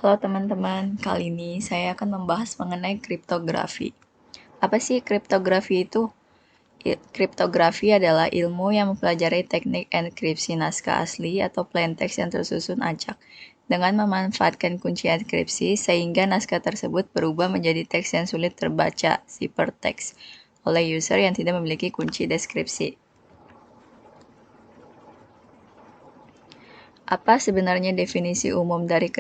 Halo teman-teman, kali ini saya akan membahas mengenai kriptografi. Apa sih kriptografi itu? Kriptografi adalah ilmu yang mempelajari teknik enkripsi naskah asli atau plaintext yang tersusun acak dengan memanfaatkan kunci enkripsi sehingga naskah tersebut berubah menjadi teks yang sulit terbaca, ciphertext, oleh user yang tidak memiliki kunci deskripsi. Apa sebenarnya definisi umum dari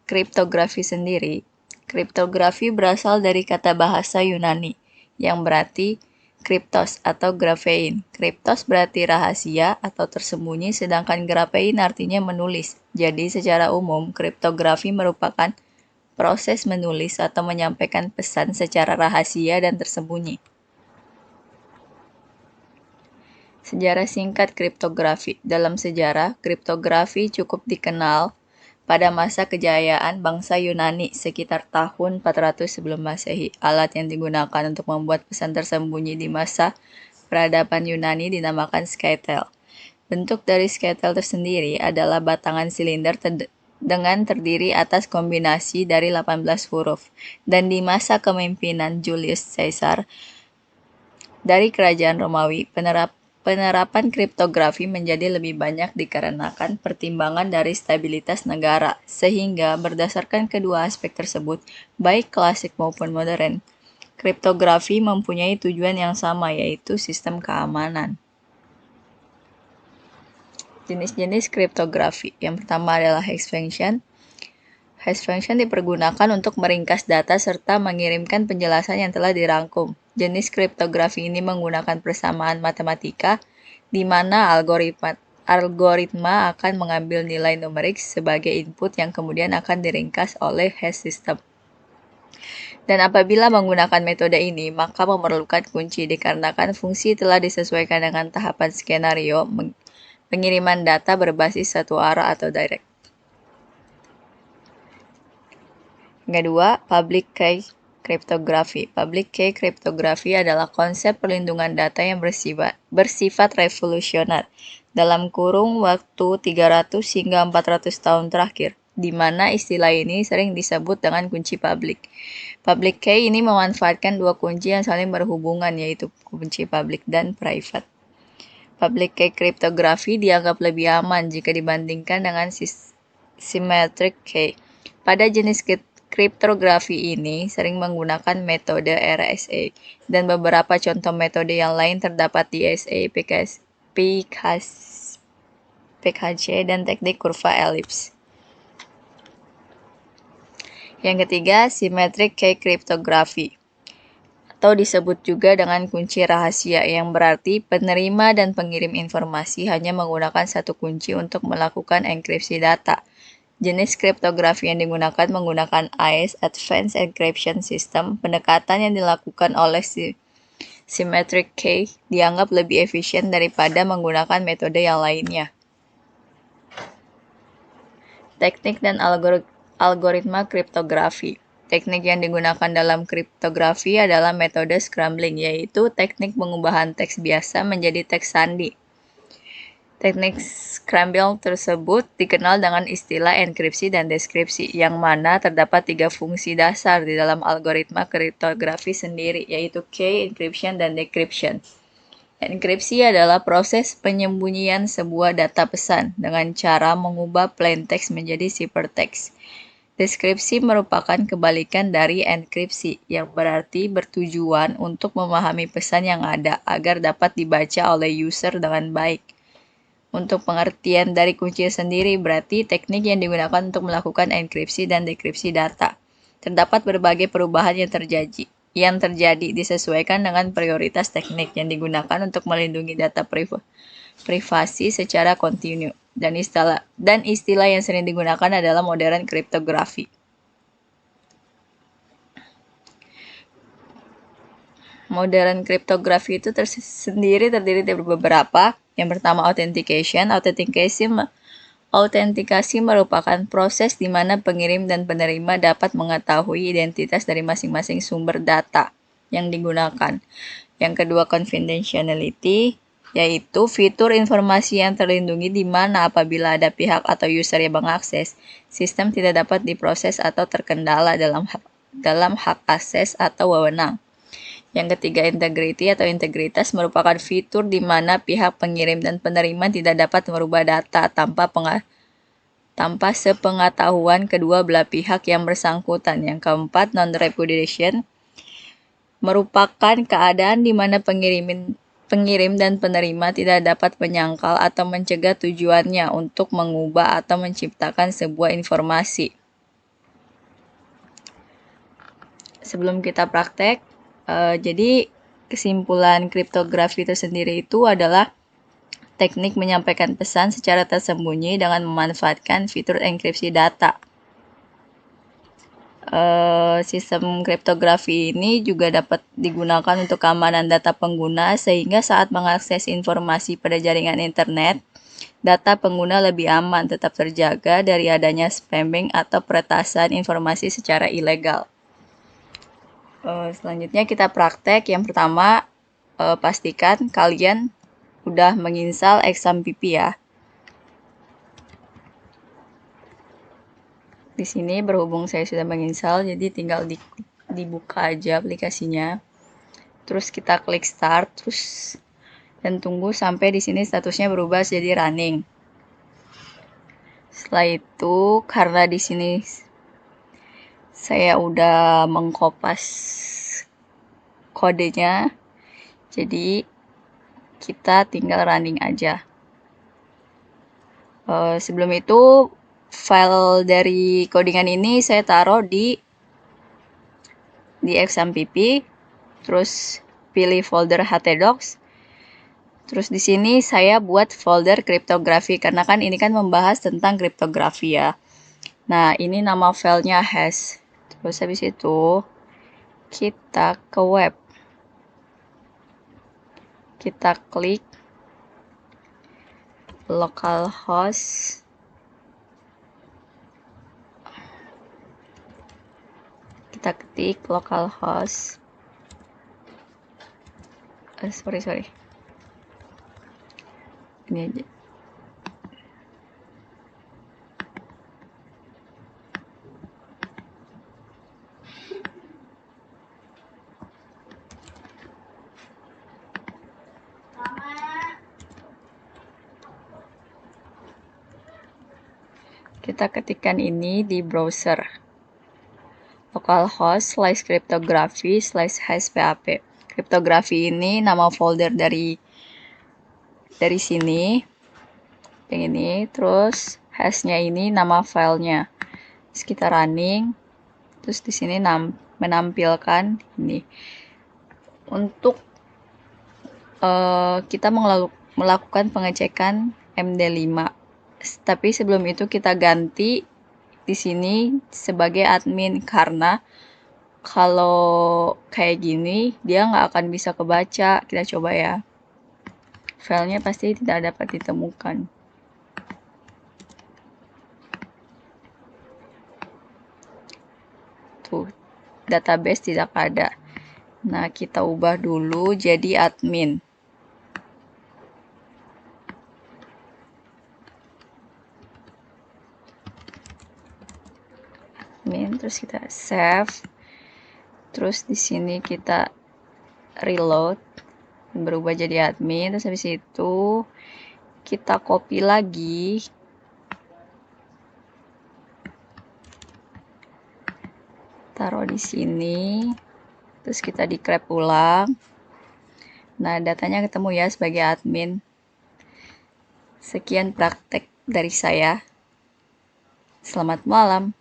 kriptografi sendiri? Kriptografi berasal dari kata bahasa Yunani yang berarti kriptos atau grafein. Kriptos berarti rahasia atau tersembunyi, sedangkan grafein artinya menulis. Jadi secara umum, kriptografi merupakan proses menulis atau menyampaikan pesan secara rahasia dan tersembunyi. Sejarah singkat kriptografi. Dalam sejarah, kriptografi cukup dikenal pada masa kejayaan bangsa Yunani sekitar tahun 400 sebelum Masehi. Alat yang digunakan untuk membuat pesan tersembunyi di masa peradaban Yunani dinamakan skytel. Bentuk dari skytel tersendiri adalah batangan silinder dengan terdiri atas kombinasi dari 18 huruf. Dan di masa kepemimpinan Julius Caesar dari kerajaan Romawi, penerapan kriptografi menjadi lebih banyak dikarenakan pertimbangan dari stabilitas negara, sehingga berdasarkan kedua aspek tersebut, baik klasik maupun modern, kriptografi mempunyai tujuan yang sama, yaitu sistem keamanan. Jenis-jenis kriptografi. Yang pertama adalah hash function. Hash function dipergunakan untuk meringkas data serta mengirimkan penjelasan yang telah dirangkum. Jenis kriptografi ini menggunakan persamaan matematika, di mana algoritma akan mengambil nilai numerik sebagai input yang kemudian akan diringkas oleh hash system. Dan apabila menggunakan metode ini, maka memerlukan kunci dikarenakan fungsi telah disesuaikan dengan tahapan skenario pengiriman data berbasis satu arah atau direct. Yang kedua, public key cryptography. Public key cryptography adalah konsep perlindungan data yang bersifat revolusioner dalam kurung waktu 300 hingga 400 tahun terakhir, di mana istilah ini sering disebut dengan kunci publik. Public key ini memanfaatkan dua kunci yang saling berhubungan, yaitu kunci public dan private. Public key cryptography dianggap lebih aman jika dibandingkan dengan symmetric key. Pada jenis kriptografi ini sering menggunakan metode RSA, dan beberapa contoh metode yang lain terdapat di SA, PKC, dan teknik kurva elips. Yang ketiga, symmetric key cryptography, atau disebut juga dengan kunci rahasia, yang berarti penerima dan pengirim informasi hanya menggunakan satu kunci untuk melakukan enkripsi data. Jenis kriptografi yang digunakan menggunakan AES Advanced Encryption System. Pendekatan yang dilakukan oleh symmetric key dianggap lebih efisien daripada menggunakan metode yang lainnya. Teknik dan algoritma kriptografi. Teknik yang digunakan dalam kriptografi adalah metode scrambling, yaitu teknik pengubahan teks biasa menjadi teks sandi. Teknik scramble tersebut dikenal dengan istilah enkripsi dan deskripsi, yang mana terdapat 3 fungsi dasar di dalam algoritma kriptografi sendiri, yaitu key, encryption, dan decryption. Enkripsi adalah proses penyembunyian sebuah data pesan dengan cara mengubah plaintext menjadi ciphertext. Deskripsi merupakan kebalikan dari enkripsi, yang berarti bertujuan untuk memahami pesan yang ada agar dapat dibaca oleh user dengan baik. Untuk pengertian dari kunci sendiri, berarti teknik yang digunakan untuk melakukan enkripsi dan dekripsi data. Terdapat berbagai perubahan yang terjadi disesuaikan dengan prioritas teknik yang digunakan untuk melindungi data privasi secara kontinu. Dan istilah yang sering digunakan adalah modern kriptografi. Modern kriptografi itu terdiri dari beberapa. Yang pertama, authentication. Autentikasi merupakan proses di mana pengirim dan penerima dapat mengetahui identitas dari masing-masing sumber data yang digunakan. Yang kedua, confidentiality. yaitu fitur informasi yang terlindungi di mana apabila ada pihak atau user yang mengakses, sistem tidak dapat diproses atau terkendala dalam hak akses atau wewenang. Yang ketiga, integrity atau integritas merupakan fitur di mana pihak pengirim dan penerima tidak dapat merubah data tanpa sepengetahuan kedua belah pihak yang bersangkutan. Yang keempat, non-repudiation merupakan keadaan di mana pengirim dan penerima tidak dapat menyangkal atau mencegah tujuannya untuk mengubah atau menciptakan sebuah informasi. Sebelum kita praktek, jadi kesimpulan kriptografi tersendiri itu adalah teknik menyampaikan pesan secara tersembunyi dengan memanfaatkan fitur enkripsi data. Sistem kriptografi ini juga dapat digunakan untuk keamanan data pengguna, sehingga saat mengakses informasi pada jaringan internet, data pengguna lebih aman, tetap terjaga dari adanya spamming atau peretasan informasi secara ilegal. Selanjutnya kita praktek. Yang pertama, pastikan kalian udah menginstal XAMPP ya. Di sini berhubung saya sudah menginstal, jadi tinggal dibuka aja aplikasinya. Terus kita klik start, dan tunggu sampai di sini statusnya berubah jadi running. Setelah itu, karena di sini saya udah mengkopas kodenya, jadi kita tinggal running aja. Sebelum itu, file dari codingan ini saya taruh di XAMPP, terus pilih folder htdocs. Terus di sini saya buat folder kriptografi karena kan ini kan membahas tentang kriptografi ya. Nah, ini nama filenya hash. Terus habis itu kita ke web. Kita klik localhost. Kita ketik localhost. Sorry. Ini aja. Kita ketikkan ini di browser. localhost/cryptography/hashpap. Kriptografi ini nama folder dari sini. Yang ini, terus hashnya ini nama filenya. Terus kita running. Terus di sini menampilkan ini. Untuk kita melakukan pengecekan MD5. Tapi sebelum itu kita ganti di sini sebagai admin, karena kalau kayak gini dia nggak akan bisa kebaca. Kita coba ya. Filenya pasti tidak dapat ditemukan. Tuh, database tidak ada. Nah, kita ubah dulu jadi admin. Terus kita save. Terus di sini kita reload, berubah jadi admin. Terus habis itu kita copy lagi. Taruh di sini. Terus kita di-grab ulang. Nah, datanya ketemu ya sebagai admin. Sekian praktek dari saya. Selamat malam.